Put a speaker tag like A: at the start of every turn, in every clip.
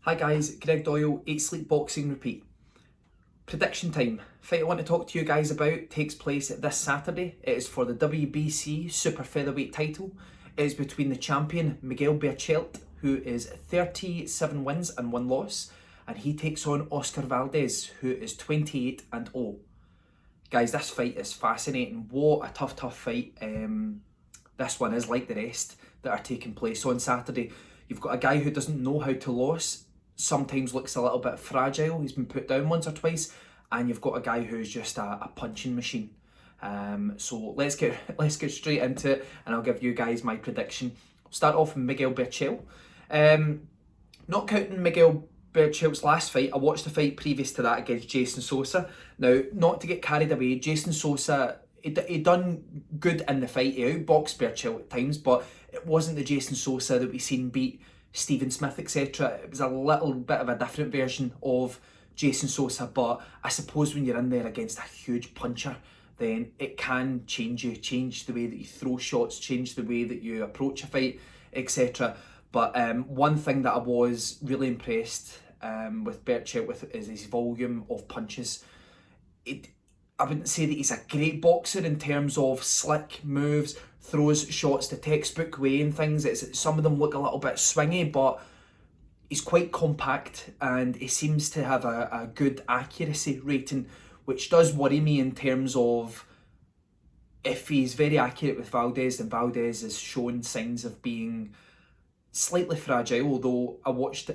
A: Hi guys, Greg Doyle, 8 Sleep Boxing Repeat. Prediction time. Fight I want to talk to you guys about takes place this Saturday. It is for the WBC super featherweight title. It is between the champion Miguel Berchelt, who is 37 wins and 1 loss, and he takes on Oscar Valdez, who is 28-0. Guys, this fight is fascinating. What a tough fight. This one is like the rest that are taking place on Saturday. You've got a guy who doesn't know how to lose, sometimes looks a little bit fragile, he's been put down once or twice, and you've got a guy who's just a punching machine. So let's get straight into it, and I'll give you guys my prediction. Start off with Miguel Berchelt. Not counting Miguel Berchelt's last fight, I watched the fight previous to that against Jason Sosa. Now, not to get carried away, Jason Sosa, he done good in the fight. He outboxed Berchelt at times, but it wasn't the Jason Sosa that we seen beat Stephen Smith, etc. It was a little bit of a different version of Jason Sosa, but I suppose when you're in there against a huge puncher, then it can change you, change the way that you throw shots, change the way that you approach a fight, etc. But one thing that I was really impressed with Berchelt with is his volume of punches. I wouldn't say that he's a great boxer in terms of slick moves, throws shots the textbook way and things. Some of them look a little bit swingy, but he's quite compact and he seems to have a good accuracy rating, which does worry me in terms of if he's very accurate with Valdez, then Valdez has shown signs of being slightly fragile, although I watched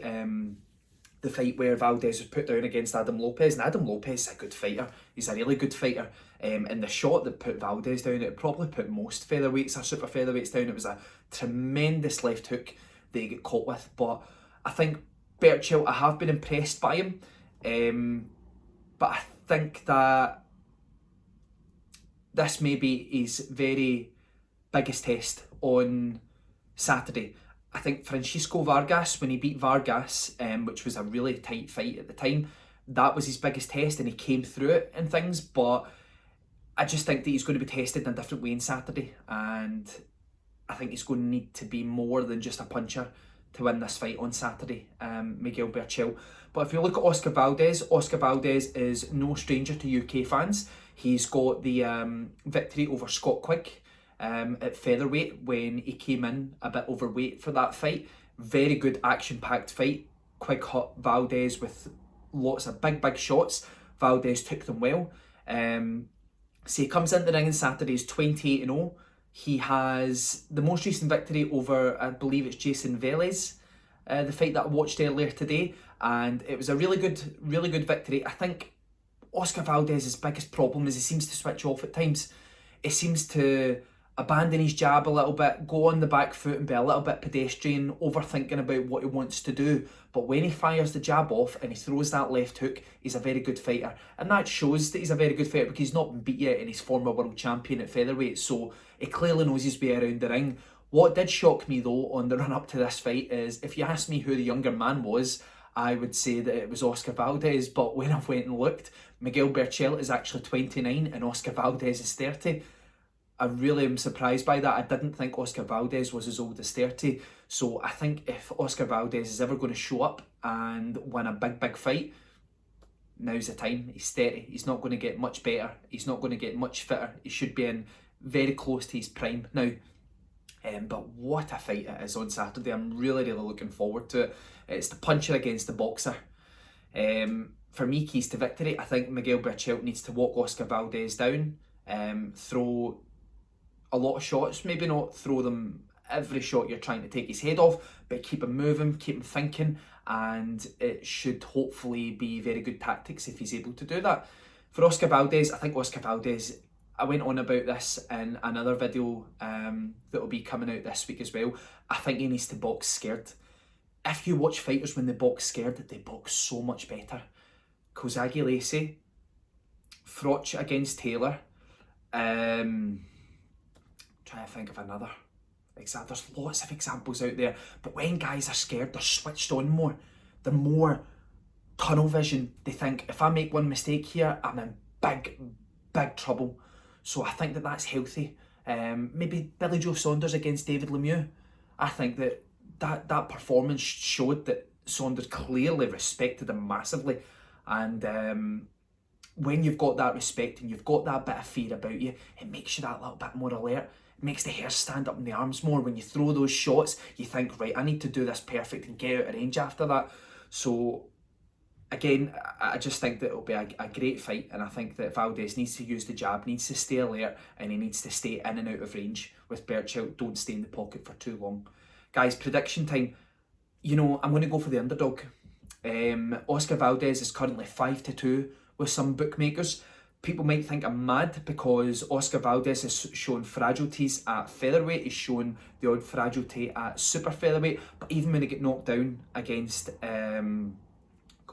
A: the fight where Valdez was put down against Adam Lopez, and Adam Lopez is a good fighter. He's a really good fighter. And the shot that put Valdez down, it probably put most featherweights or super featherweights down. It was a tremendous left hook that he got caught with. But I think Berchelt, I have been impressed by him. But I think that this may be his very biggest test on Saturday. I think Francisco Vargas, when he beat Vargas, which was a really tight fight at the time, that was his biggest test and he came through it and things, but I just think that he's going to be tested in a different way on Saturday, and I think he's going to need to be more than just a puncher to win this fight on Saturday, Miguel Berchelt. But if you look at Oscar Valdez is no stranger to UK fans. He's got the victory over Scott Quigg at featherweight when he came in a bit overweight for that fight. Very good action-packed fight. Quigg hit Valdez with lots of big shots. Valdez took them well. So he comes into the ring on Saturday, he's 28-0. He has the most recent victory over, I believe it's Jason Velez, the fight that I watched earlier today, and it was a really good victory. I think Oscar Valdez's biggest problem is he seems to switch off at times. He seems to abandon his jab a little bit, go on the back foot and be a little bit pedestrian, overthinking about what he wants to do. But when he fires the jab off and he throws that left hook, he's a very good fighter. And that shows that he's a very good fighter because he's not been beat yet and he's former world champion at featherweight. So he clearly knows his way around the ring. What did shock me though on the run up to this fight is, if you asked me who the younger man was, I would say that it was Oscar Valdez. But when I went and looked, Miguel Berchelt is actually 29 and Oscar Valdez is 30. I really am surprised by that. I didn't think Oscar Valdez was as old as 30. So I think if Oscar Valdez is ever going to show up and win a big fight, now's the time. He's 30. He's not going to get much better. He's not going to get much fitter. He should be in very close to his prime now. But what a fight it is on Saturday. I'm really looking forward to it. It's the puncher against the boxer. For me, keys to victory, I think Miguel Berchelt needs to walk Oscar Valdez down, throw a lot of shots, maybe not throw them every shot you're trying to take his head off, but keep him moving, keep him thinking, and it should hopefully be very good tactics if he's able to do that. For Oscar Valdez, I think Oscar Valdez, I went on about this in another video that will be coming out this week as well. I think he needs to box scared. If you watch fighters when they box scared, they box so much better. Kozagi Lacey, Froch against Taylor, trying to think of another example. There's lots of examples out there, but when guys are scared, they're switched on more. They're more tunnel vision. They think, if I make one mistake here, I'm in big trouble. So I think that that's healthy. Maybe Billy Joe Saunders against David Lemieux. I think that performance showed that Saunders clearly respected him massively, and when you've got that respect and you've got that bit of fear about you, it makes you that little bit more alert. It makes the hair stand up in the arms more. When you throw those shots, you think, right, I need to do this perfect and get out of range after that. So again, I just think that it'll be a great fight, and I think that Valdez needs to use the jab, needs to stay alert, and he needs to stay in and out of range with Berchelt. Don't stay in the pocket for too long. Guys, prediction time. You know, I'm going to go for the underdog. Oscar Valdez is currently 5-2 with some bookmakers. People might think I'm mad because Oscar Valdez has shown fragilities at featherweight. He's shown the odd fragility at super featherweight. But even when he get knocked down against, I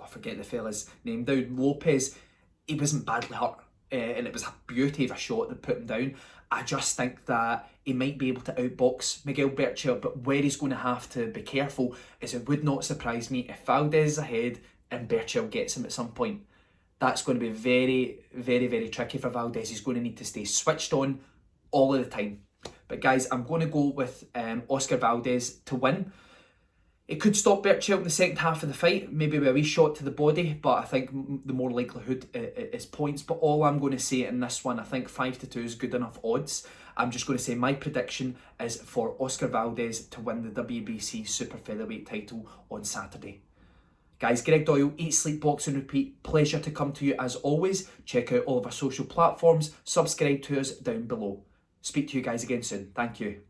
A: forget the fella's name, down Lopez, he wasn't badly hurt. And it was a beauty of a shot that put him down. I just think that he might be able to outbox Miguel Berchelt, but where he's going to have to be careful is it would not surprise me if Valdez is ahead and Berchelt gets him at some point. That's going to be very, very, very tricky for Valdez. He's going to need to stay switched on all of the time. But guys, I'm going to go with Oscar Valdez to win. It could stop Berchelt in the second half of the fight, maybe with a wee shot to the body, but I think the more likelihood is points. But all I'm going to say in this one, I think 5-2 is good enough odds. I'm just going to say my prediction is for Oscar Valdez to win the WBC super featherweight title on Saturday. Guys, Greg Doyle, Eat, Sleep, Box and Repeat. Pleasure to come to you as always. Check out all of our social platforms. Subscribe to us down below. Speak to you guys again soon. Thank you.